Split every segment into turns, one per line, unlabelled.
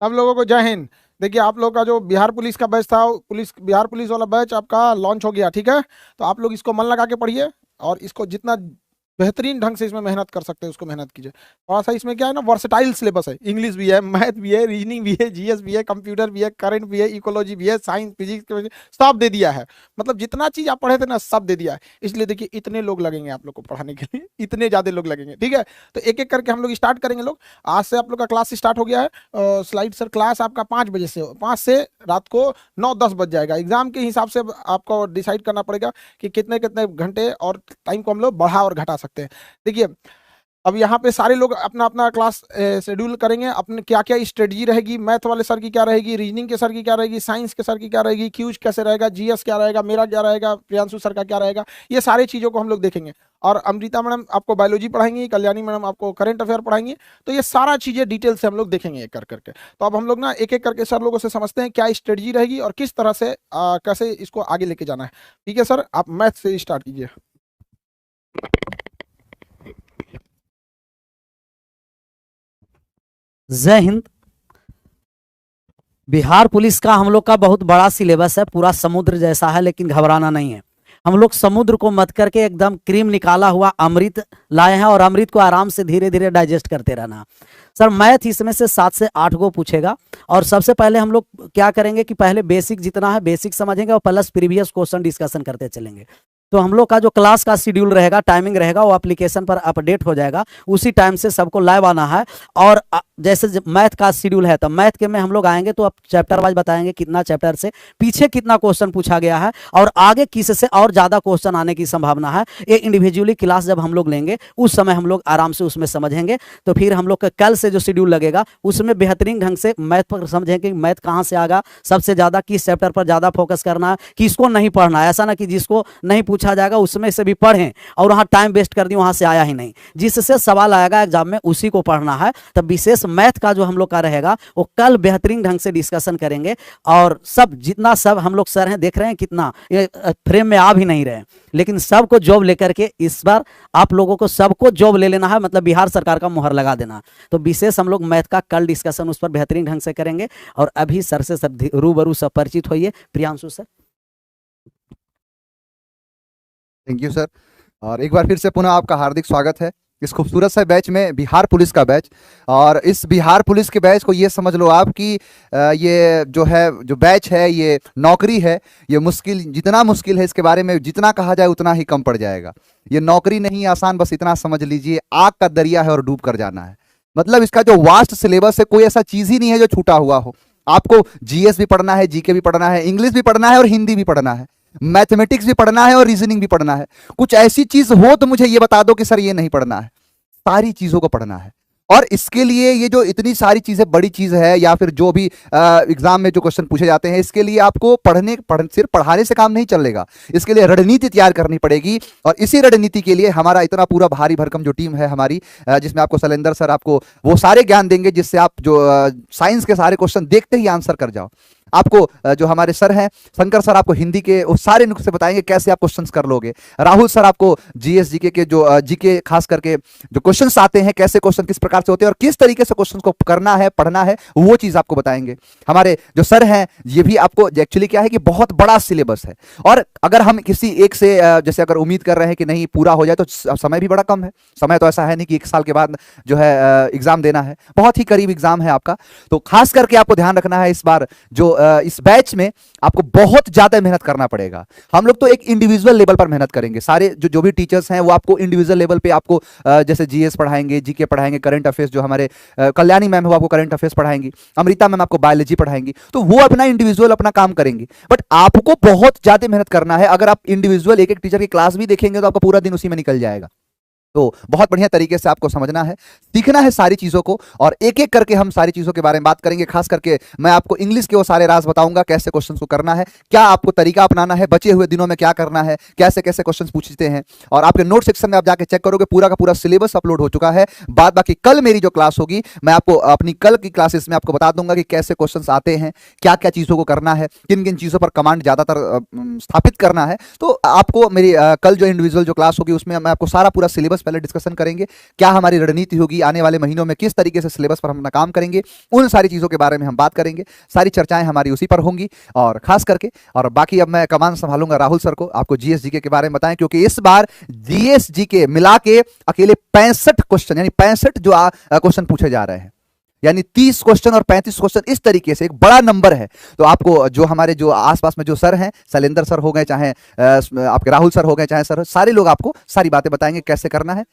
सब लोगों को जय हिंद। देखिए आप लोग का जो बिहार पुलिस का बैच था, बिहार पुलिस वाला बैच आपका लॉन्च हो गया, ठीक है। तो आप लोग इसको मन लगा के पढ़िए और इसको जितना बेहतरीन ढंग से इसमें मेहनत कर सकते हैं उसको मेहनत कीजिए। थोड़ा सा इसमें क्या है ना, वर्सेटाइल सिलेबस है, इंग्लिश भी है, मैथ भी है, रीजनिंग भी है, जीएस भी है, कंप्यूटर भी है, करंट भी है, इकोलॉजी भी है, साइंस फिजिक्स सब दे दिया है। मतलब जितना चीज आप पढ़े थे ना सब दे दिया है। इसलिए देखिए इतने लोग लगेंगे आप लोग को पढ़ाने के लिए, इतने ज्यादा लोग लगेंगे, ठीक है। तो एक एक करके हम लोग स्टार्ट करेंगे। लोग आज से आप लोग का क्लास स्टार्ट हो गया है। स्लाइड सर क्लास आपका 5 बजे से, 5 से रात को 9-10 बज जाएगा। एग्जाम के हिसाब से आपको डिसाइड करना पड़ेगा कि कितने कितने घंटे और टाइम को हम लोग बढ़ा और घटा सकते हैं। देखिए अब यहाँ पे सारे लोग अपना अपना क्लास शेड्यूल करेंगे, अपने क्या क्या स्ट्रेटजी रहेगी, मैथ वाले सर की क्या रहेगी, रीजनिंग के सर की क्या रहेगी, साइंस के सर की क्या रहेगी, क्यूज कैसे रहेगा, जीएस क्या रहेगा, मेरा क्या रहेगा, प्रियांशु सर का क्या रहेगा, ये सारी चीज़ों को हम लोग देखेंगे। और अमृता मैडम आपको बायोलॉजी पढ़ाएंगी, कल्याणी मैडम आपको करंट अफेयर पढ़ाएंगी। तो ये सारा चीज़ें डिटेल से हम लोग देखेंगे एक कर करके। तो अब हम लोग ना एक एक करके सर लोगों से समझते हैं क्या स्ट्रेटजी रहेगी और किस तरह से कैसे इसको आगे लेके जाना है। ठीक है सर, आप मैथ से स्टार्ट कीजिए।
जय हिंद। बिहार पुलिस का हम लोग का बहुत बड़ा सिलेबस है, पूरा समुद्र जैसा है, लेकिन घबराना नहीं है। हम लोग समुद्र को मत करके एकदम क्रीम निकाला हुआ अमृत लाए हैं और अमृत को आराम से धीरे धीरे डाइजेस्ट करते रहना। सर मैथ इसमें से 7 से 8 को पूछेगा और सबसे पहले हम लोग क्या करेंगे कि पहले बेसिक जितना है बेसिक समझेंगे और प्लस प्रीवियस क्वेश्चन डिस्कशन करते चलेंगे। तो हम लोग का जो क्लास का शेड्यूल रहेगा, टाइमिंग रहेगा, वो एप्लीकेशन पर अपडेट हो जाएगा। उसी टाइम से सबको लाइव आना है। और जैसे मैथ का शेड्यूल है तो मैथ के में हम लोग आएंगे तो अब चैप्टर वाइज बताएंगे कितना चैप्टर से पीछे कितना क्वेश्चन पूछा गया है और आगे किससे और ज़्यादा क्वेश्चन आने की संभावना है। ये इंडिविजुअली क्लास जब हम लोग लेंगे उस समय हम लोग आराम से उसमें समझेंगे। तो फिर हम लोग का कल से जो शेड्यूल लगेगा उसमें बेहतरीन ढंग से मैथ पर समझेंगे कि मैथ कहाँ से आगा, सबसे ज़्यादा किस चैप्टर पर ज़्यादा फोकस करना है, किसको नहीं पढ़ना है। ऐसा ना कि जिसको नहीं पूछा जाएगा उसमें से भी पढ़ें और वहाँ टाइम वेस्ट कर दिए, वहाँ से आया ही नहीं। जिससे सवाल आएगा एग्जाम में उसी को पढ़ना है। तब विशेष मैथ का जो हम लोग का रहेगा वो कल बेहतरीन ढंग से डिस्कशन करेंगे। और सब जितना सब हम लोग सर हैं, देख रहे हैं कितना ये फ्रेम में आ भी नहीं रहे, लेकिन सबको जॉब लेकर के इस बार आप लोगों को सबको जॉब ले लेना है, मतलब बिहार सरकार का मुहर लगा देना। तो विशेष हम लोग मैथ का कल डिस्कशन उस पर बेहतरीन ढंग से करेंगे। और अभी सर से सब रूबरू सब परिचित होइए। Priyanshu sir.
Thank you sir. और एक बार फिर से पुनः आपका हार्दिक स्वागत है इस खूबसूरत से बैच में, बिहार पुलिस का बैच। और इस बिहार पुलिस के बैच को ये समझ लो आप कि ये जो है जो बैच है ये नौकरी है। ये मुश्किल, जितना मुश्किल है इसके बारे में जितना कहा जाए उतना ही कम पड़ जाएगा। ये नौकरी नहीं आसान, बस इतना समझ लीजिए आग का दरिया है और डूब कर जाना है। मतलब इसका जो वास्ट सिलेबस है, कोई ऐसा चीज़ ही नहीं है जो छूटा हुआ हो। आपको जीएस भी पढ़ना है, जीके भी पढ़ना है, इंग्लिश भी पढ़ना है और हिंदी भी पढ़ना है, मैथमेटिक्स भी पढ़ना है और रीजनिंग भी पढ़ना है। कुछ ऐसी चीज हो तो मुझे ये बता दो कि सर ये नहीं पढ़ना है। सारी चीजों को पढ़ना है। और इसके लिए ये जो इतनी सारी चीजें बड़ी चीज है, या फिर जो भी एग्जाम में जो क्वेश्चन पूछे जाते हैं, इसके लिए आपको सिर्फ पढ़ाने से काम नहीं चलेगा। इसके लिए रणनीति तैयार करनी पड़ेगी। और इसी रणनीति के लिए हमारा इतना पूरा भारी भरकम जो टीम है हमारी, जिसमें आपको शैलेंद्र सर आपको वो सारे ज्ञान देंगे जिससे आप जो साइंस के सारे क्वेश्चन देखते ही आंसर कर जाओ। आपको जो हमारे सर हैं शंकर सर, आपको हिंदी के वो सारे नुस्खे बताएंगे कैसे आप क्वेश्चंस कर लोगे। राहुल सर आपको जीएस जीके के जो जीके खास करके जो क्वेश्चंस आते हैं, कैसे क्वेश्चन किस प्रकार से होते हैं और किस तरीके से क्वेश्चंस को करना है, पढ़ना है, वो चीज आपको बताएंगे। हमारे जो सर हैं ये भी आपको, एक्चुअली क्या है कि बहुत बड़ा सिलेबस है। और अगर हम किसी एक से जैसे अगर उम्मीद कर रहे हैं कि नहीं पूरा हो जाए, तो समय भी बड़ा कम है। समय तो ऐसा है नहीं कि 1 साल के बाद जो है एग्जाम देना है, बहुत ही करीब एग्जाम है आपका। तो खास करके आपको ध्यान रखना है इस बार जो इस बैच में आपको बहुत ज्यादा मेहनत करना पड़ेगा। हम लोग तो एक इंडिविजुअल लेवल पर मेहनत करेंगे। सारे जो भी टीचर्स हैं वो आपको इंडिविजुअल लेवल पे आपको जैसे जीएस पढ़ाएंगे, जीके पढ़ाएंगे, करंट अफेयर्स जो हमारे कल्याणी मैम है वो आपको करंट अफेयर्स पढ़ाएंगी, अमृता मैम आपको बायोलॉजी पढ़ाएंगी। तो वो अपना इंडिविजुअल अपना काम करेंगे, बट आपको बहुत ज्यादा मेहनत करना है। अगर आप इंडिविजुअल एक एक टीचर की क्लास भी देखेंगे तो आपका पूरा दिन उसी में निकल जाएगा। तो बहुत बढ़िया तरीके से आपको समझना है, सीखना है सारी चीज़ों को, और एक एक करके हम सारी चीज़ों के बारे में बात करेंगे। खास करके मैं आपको इंग्लिश के वो सारे राज बताऊंगा, कैसे क्वेश्चंस को करना है, क्या आपको तरीका अपनाना है, बचे हुए दिनों में क्या करना है, कैसे कैसे क्वेश्चंस पूछते हैं। और आपके नोट सेक्शन में आप जाके चेक करोगे, पूरा का पूरा सिलेबस अपलोड हो चुका है। बाद बाकी कल मेरी जो क्लास होगी, मैं आपको अपनी कल की क्लासेस में आपको बता दूंगा कि कैसे क्वेश्चंस आते हैं, क्या क्या चीज़ों को करना है, किन किन चीज़ों पर कमांड ज़्यादातर स्थापित करना है। तो आपको मेरी कल जो इंडिविजुअल जो क्लास होगी उसमें मैं आपको सारा पूरा सिलेबस पहले डिस्कशन करेंगे, क्या हमारी रणनीति होगी आने वाले महीनों में, किस तरीके से सिलेबस पर हम अपना काम करेंगे, उन सारी चीज़ों के बारे में हम बात करेंगे। सारी चर्चाएं हमारी उसी पर होंगी और खास करके, और बाकी अब मैं कमान संभालूंगा राहुल सर को, आपको जीएस जीके के बारे में बताएं, क्योंकि इस बार जीएस जीके मिला के अकेले 65 क्वेश्चन, यानी 65 जो क्वेश्चन पूछे जा रहे हैं, यानी 30 क्वेश्चन और 35 क्वेश्चन, इस तरीके से एक बड़ा नंबर है। तो आपको जो हमारे जो आसपास में जो सर हैं, शैलेंद्र सर हो गए, चाहे आपके राहुल सर हो गए, चाहे सर, सारे लोग आपको सारी बातें बताएंगे कैसे करना है।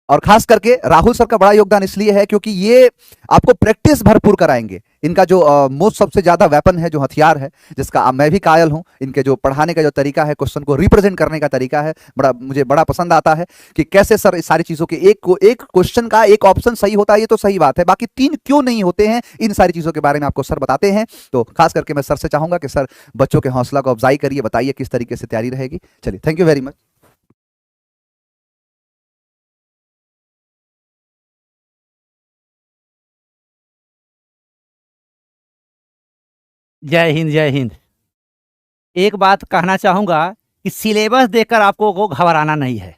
और खास करके राहुल सर का बड़ा योगदान इसलिए है क्योंकि ये आपको प्रैक्टिस भरपूर कराएंगे। इनका जो मोस्ट सबसे ज्यादा वेपन है, जो हथियार है, जिसका मैं भी कायल हूं, इनके जो पढ़ाने का जो तरीका है, क्वेश्चन को रिप्रेजेंट करने का तरीका है, मुझे बड़ा पसंद आता है कि कैसे सर इस सारी चीजों के एक क्वेश्चन का एक ऑप्शन सही होता है, ये तो सही बात है, बाकी 3 क्यों नहीं होते हैं, इन सारी चीजों के बारे में आपको सर बताते हैं। तो खास करके मैं सर से चाहूंगा कि सर बच्चों के हौसला को अफजाई करिए, बताइए किस तरीके से तैयारी रहेगी। चलिए, थैंक यू वेरी मच।
जय हिंद, जय हिंद। एक बात कहना चाहूँगा कि सिलेबस देखकर आपको को घबराना नहीं है,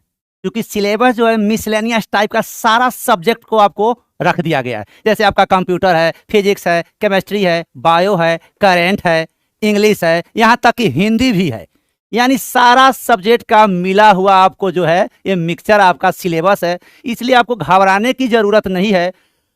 क्योंकि सिलेबस जो है मिसलेनियस टाइप का सारा सब्जेक्ट को आपको रख दिया गया है। जैसे आपका कंप्यूटर है, फिजिक्स है, केमिस्ट्री है, बायो है, करेंट है, इंग्लिश है, यहाँ तक कि हिंदी भी है, यानी सारा सब्जेक्ट का मिला हुआ आपको जो है ये मिक्सचर आपका सिलेबस है। इसलिए आपको घबराने की ज़रूरत नहीं है।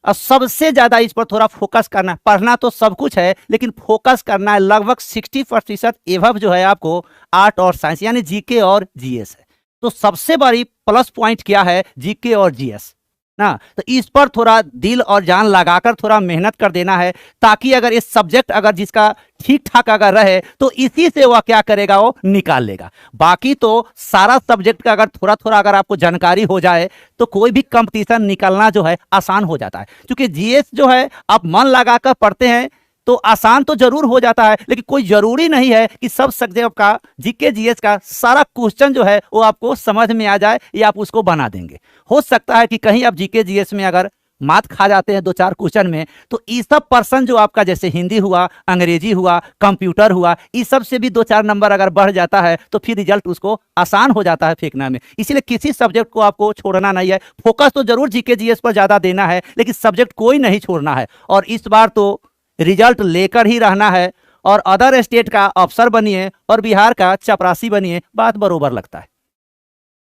और सबसे ज़्यादा इस पर थोड़ा फोकस करना है। पढ़ना तो सब कुछ है, लेकिन फोकस करना है। लगभग 60% एवब जो है आपको आर्ट और साइंस यानी जीके और जीएस है। तो सबसे बड़ी प्लस पॉइंट क्या है, जीके और जीएस ना, तो इस पर थोड़ा दिल और जान लगाकर थोड़ा मेहनत कर देना है, ताकि अगर ये सब्जेक्ट अगर जिसका ठीक ठाक अगर रहे तो इसी से वह क्या करेगा, वो निकाल लेगा। बाकी तो सारा सब्जेक्ट का अगर थोड़ा थोड़ा अगर आपको जानकारी हो जाए तो कोई भी कंपटीशन निकालना जो है आसान हो जाता है। क्योंकि जीएस जो है आप मन लगाकर पढ़ते हैं तो आसान तो जरूर हो जाता है, लेकिन कोई जरूरी नहीं है कि सब सब्जेक्ट का जीके जीएस का सारा क्वेश्चन जो है वो आपको समझ में आ जाए या आप उसको बना देंगे। हो सकता है कि कहीं आप जीके जीएस में अगर मात खा जाते हैं 2-4 क्वेश्चन में, तो इस सब पर्सन जो आपका जैसे हिंदी हुआ, अंग्रेजी हुआ, कंप्यूटर हुआ, इस सब से भी 2-4 नंबर अगर बढ़ जाता है तो फिर रिजल्ट उसको आसान हो जाता है फेंकना में। इसलिए किसी सब्जेक्ट को आपको छोड़ना नहीं है। फोकस तो जरूर जीके जीएस पर ज्यादा देना है, लेकिन सब्जेक्ट कोई नहीं छोड़ना है। और इस बार तो रिजल्ट लेकर ही रहना है, और अदर स्टेट का अफसर बनिए और बिहार का चपरासी बनिए, बात बरोबर लगता है।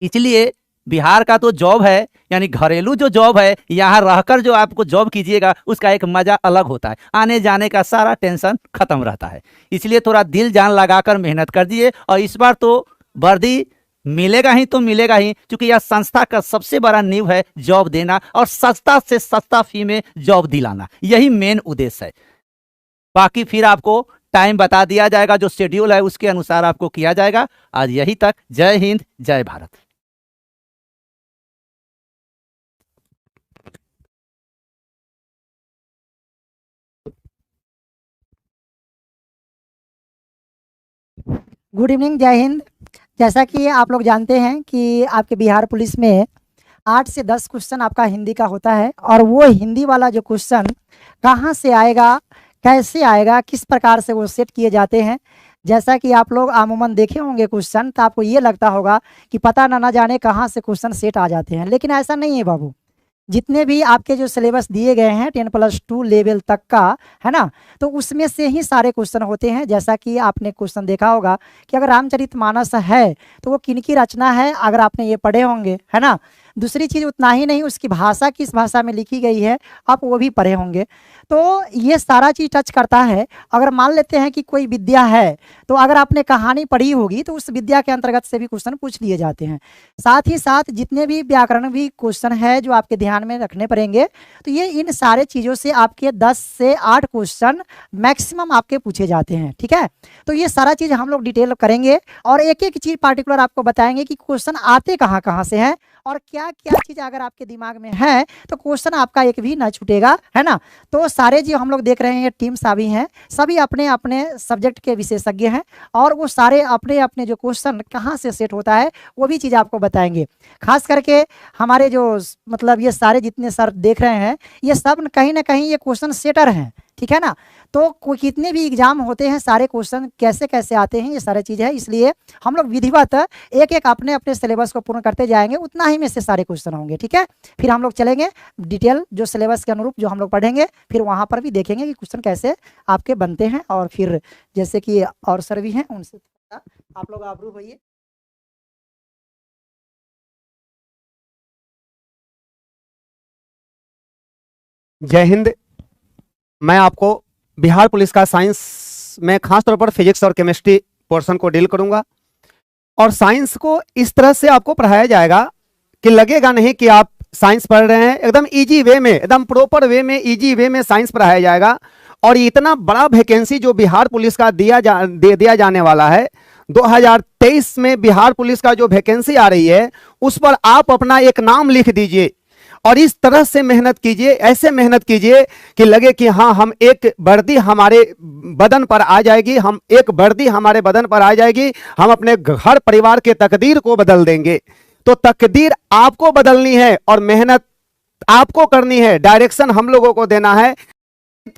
इसलिए बिहार का तो जॉब है, यानी घरेलू जो जॉब है, यहाँ रहकर जो आपको जॉब कीजिएगा उसका एक मजा अलग होता है। आने जाने का सारा टेंशन खत्म रहता है। इसलिए थोड़ा दिल जान लगाकर मेहनत कर दिए, और इस बार तो वर्दी मिलेगा ही तो मिलेगा ही, क्योंकि यह संस्था का सबसे बड़ा नींव है जॉब देना और सस्ता से सस्ता फी में जॉब दिलाना, यही मेन उद्देश्य है। बाकी फिर आपको टाइम बता दिया जाएगा, जो शेड्यूल है उसके अनुसार आपको किया जाएगा। आज यही तक। जय हिंद, जय भारत।
गुड इवनिंग, जय हिंद। जैसा कि आप लोग जानते हैं कि आपके बिहार पुलिस में 8 से 10 क्वेश्चन आपका हिंदी का होता है, और वो हिंदी वाला जो क्वेश्चन कहाँ से आएगा, कैसे आएगा, किस प्रकार से वो सेट किए जाते हैं। जैसा कि आप लोग आमूमन देखे होंगे क्वेश्चन, तो आपको ये लगता होगा कि पता ना जाने कहाँ से क्वेश्चन सेट आ जाते हैं, लेकिन ऐसा नहीं है बाबू। जितने भी आपके जो सिलेबस दिए गए हैं 10+2 लेवल तक का, है ना, तो उसमें से ही सारे क्वेश्चन होते हैं। जैसा कि आपने क्वेश्चन देखा होगा कि अगर रामचरितमानस है तो वो किनकी रचना है, अगर आपने ये पढ़े होंगे, है ना। दूसरी चीज़ उतना ही नहीं, उसकी भाषा किस भाषा में लिखी गई है आप वो भी पढ़े होंगे। तो ये सारा चीज़ टच करता है। अगर मान लेते हैं कि कोई विद्या है, तो अगर आपने कहानी पढ़ी होगी तो उस विद्या के अंतर्गत से भी क्वेश्चन पूछ लिए जाते हैं। साथ ही साथ जितने भी व्याकरण भी क्वेश्चन है जो आपके ध्यान में रखने पड़ेंगे, तो ये इन सारे चीज़ों से आपके 10 से 8 क्वेश्चन मैक्सिमम आपके पूछे जाते हैं। ठीक है, तो ये सारा चीज़ हम लोग डिटेल करेंगे, और एक एक चीज़ पार्टिकुलर आपको बताएंगे कि क्वेश्चन आते कहाँ कहाँ से हैं, और क्या क्या चीज़ अगर आपके दिमाग में है तो क्वेश्चन आपका एक भी ना छूटेगा, है ना। तो सारे जो हम लोग देख रहे हैं, ये टीम सभी हैं, सभी अपने अपने सब्जेक्ट के विशेषज्ञ हैं, और वो सारे अपने अपने जो क्वेश्चन कहाँ से सेट होता है वो भी चीज़ आपको बताएंगे। खास करके हमारे जो मतलब ये सारे जितने सर देख रहे हैं, ये सब कहीं ना कहीं ये क्वेश्चन सेटर हैं। ठीक है ना। तो कितने भी एग्जाम होते हैं, सारे क्वेश्चन कैसे कैसे आते हैं, ये सारी चीज़ है। इसलिए हम लोग विधिवत एक एक अपने अपने सिलेबस को पूर्ण करते जाएंगे, उतना ही में से सारे क्वेश्चन होंगे, ठीक है। फिर हम लोग चलेंगे डिटेल जो सिलेबस के अनुरूप जो हम लोग पढ़ेंगे, फिर वहाँ पर भी देखेंगे कि क्वेश्चन कैसे आपके बनते हैं। और फिर जैसे कि और सर भी हैं, उनसे आप लोग आबरू होइए।
जय हिंद। मैं आपको बिहार पुलिस का साइंस में खास तौर पर फिजिक्स और केमिस्ट्री पोर्शन को डील करूंगा। और साइंस को इस तरह से आपको पढ़ाया जाएगा कि लगेगा नहीं कि आप साइंस पढ़ रहे हैं, एकदम इजी वे में, एकदम प्रॉपर वे में, इजी वे में साइंस पढ़ाया जाएगा। और इतना बड़ा वैकेंसी जो बिहार पुलिस का दिया जाने वाला है 2023 में, बिहार पुलिस का जो वैकेंसी आ रही है उस पर आप अपना एक नाम लिख दीजिए और इस तरह से मेहनत कीजिए, ऐसे मेहनत कीजिए कि लगे कि हाँ, हम एक वर्दी हमारे बदन पर आ जाएगी, हम एक वर्दी हमारे बदन पर आ जाएगी, हम अपने घर परिवार के तकदीर को बदल देंगे। तो तकदीर आपको बदलनी है और मेहनत आपको करनी है, डायरेक्शन हम लोगों को देना है,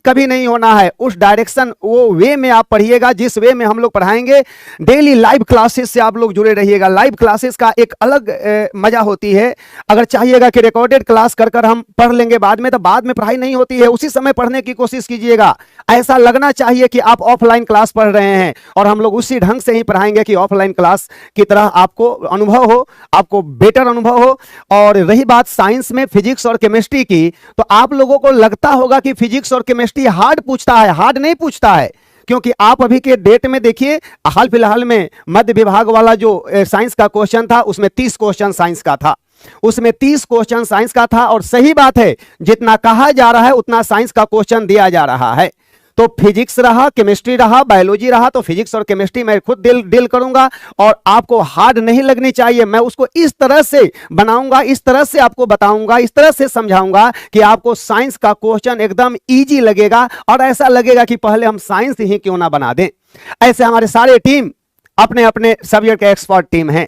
कभी नहीं होना है। उस डायरेक्शन वो वे में आप पढ़िएगा जिस वे में हम लोग पढ़ाएंगे। डेली लाइव क्लासेस से आप लोग जुड़े रहिएगा। लाइव क्लासेस का एक अलग मजा होती है। अगर चाहिएगा कि रिकॉर्डेड क्लास कर कर हम पढ़ लेंगे बाद में, तो बाद में पढ़ाई नहीं होती है, उसी समय पढ़ने की कोशिश कीजिएगा। ऐसा लगना चाहिए कि आप ऑफलाइन क्लास पढ़ रहे हैं और हम लोग उसी ढंग से ही पढ़ाएंगे कि ऑफलाइन क्लास की तरह आपको अनुभव हो, आपको बेटर अनुभव हो। और रही बात साइंस में फिजिक्स और केमिस्ट्री की, तो आप लोगों को लगता होगा कि फिजिक्स और केमिस्ट्री हार्ड पूछता है। हार्ड नहीं पूछता है, क्योंकि आप अभी के डेट में देखिए, हाल फिलहाल में मध्य विभाग वाला जो साइंस का क्वेश्चन था उसमें 30 क्वेश्चन साइंस का था, उसमें 30 क्वेश्चन साइंस का था। और सही बात है, जितना कहा जा रहा है उतना साइंस का क्वेश्चन दिया जा रहा है। तो फिजिक्स रहा, केमिस्ट्री रहा, बायोलॉजी रहा, तो फिजिक्स और केमिस्ट्री मैं खुद डील करूंगा और आपको हार्ड नहीं लगनी चाहिए। मैं उसको इस तरह से बनाऊंगा, इस तरह से आपको बताऊंगा, इस तरह से समझाऊंगा कि आपको साइंस का क्वेश्चन एकदम इजी लगेगा और ऐसा लगेगा कि पहले हम साइंस ही क्यों ना बना दें। ऐसे हमारे सारे टीम अपने अपने सब्जेक्ट के एक्सपर्ट टीम हैं,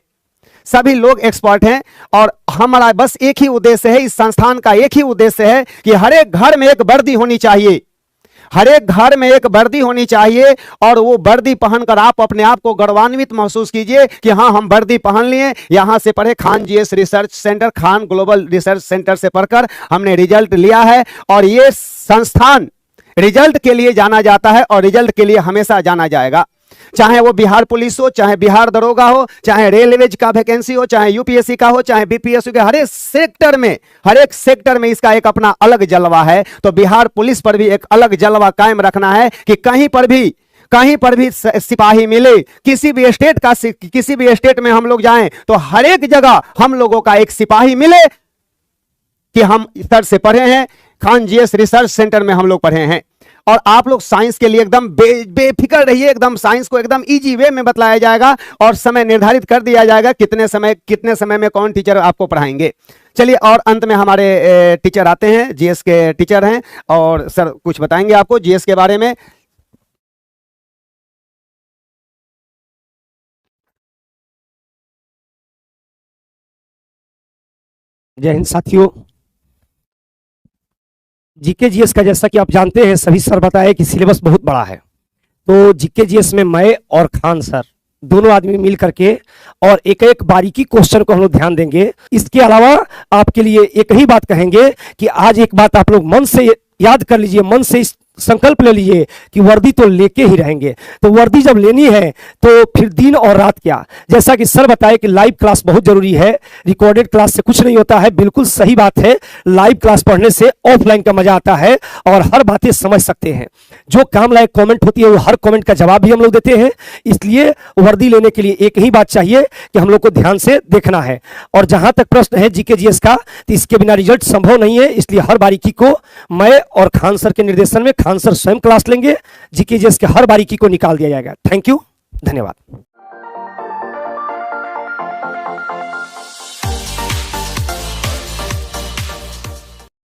सभी लोग एक्सपर्ट हैं। और हमारा बस एक ही उद्देश्य है, इस संस्थान का एक ही उद्देश्य है कि हर एक घर में एक वर्दी होनी चाहिए, हर एक घर में एक वर्दी होनी चाहिए। और वो वर्दी पहनकर आप अपने आप को गौरवान्वित महसूस कीजिए कि हाँ, हम वर्दी पहन लिए, यहां से पढ़े, Khan GS research centre, Khan global research centre से पढ़कर हमने रिजल्ट लिया है। और ये संस्थान रिजल्ट के लिए जाना जाता है और रिजल्ट के लिए हमेशा जाना जाएगा। चाहे वो बिहार पुलिस हो, चाहे बिहार दरोगा हो, चाहे रेलवेज का वैकेंसी हो, चाहे यूपीएससी का हो, चाहे बीपीएससी का, हर एक सेक्टर में इसका एक अपना अलग जलवा है। तो बिहार पुलिस पर भी एक अलग जलवा कायम रखना है कि कहीं पर भी सिपाही मिले, किसी भी स्टेट में हम लोग जाएं तो हर एक जगह हम लोगों का एक सिपाही मिले कि हम स्तर से पढ़े हैं, खान जीएस रिसर्च सेंटर में हम लोग पढ़े हैं। और आप लोग साइंस के लिए एकदम बेफिक्र रहिए, एकदम साइंस को एकदम इजी वे में बतलाया जाएगा और समय निर्धारित कर दिया जाएगा कितने समय में कौन टीचर आपको पढ़ाएंगे। चलिए, और अंत में हमारे टीचर आते हैं, जीएस के टीचर हैं और सर कुछ बताएंगे आपको जीएस के बारे में।
जय हिंद साथियों। जीके जीएस का जैसा कि आप जानते हैं, सभी सर बताए कि सिलेबस बहुत बड़ा है। तो जीके जीएस में मैं और खान सर दोनों आदमी मिल करके और एक एक बारीकी क्वेश्चन को हम लोग ध्यान देंगे। इसके अलावा आपके लिए एक ही बात कहेंगे कि आज एक बात आप लोग मन से याद कर लीजिए, मन से इस संकल्प ले लीजिए कि वर्दी तो लेके ही रहेंगे। तो वर्दी जब लेनी है तो फिर दिन और रात क्या, जैसा कि सर बताए कि लाइव क्लास बहुत जरूरी है, रिकॉर्डेड क्लास से कुछ नहीं होता है। बिल्कुल सही बात है, लाइव क्लास पढ़ने से ऑफलाइन का मजा आता है और हर बातें समझ सकते हैं। जो काम लायक कमेंट होती है वो हर कमेंट का जवाब भी हम लोग देते हैं। इसलिए वर्दी लेने के लिए एक ही बात चाहिए कि हम लोग को ध्यान से देखना है। और जहां तक प्रश्न है जीके जीएस का, तो इसके बिना रिजल्ट संभव नहीं है। इसलिए हर बारीकी को मैं और खान सर के निर्देशन में खान सर स्वयं क्लास लेंगे, जीके जीएस के हर बारीकी को निकाल दिया जाएगा। थैंक यू, धन्यवाद।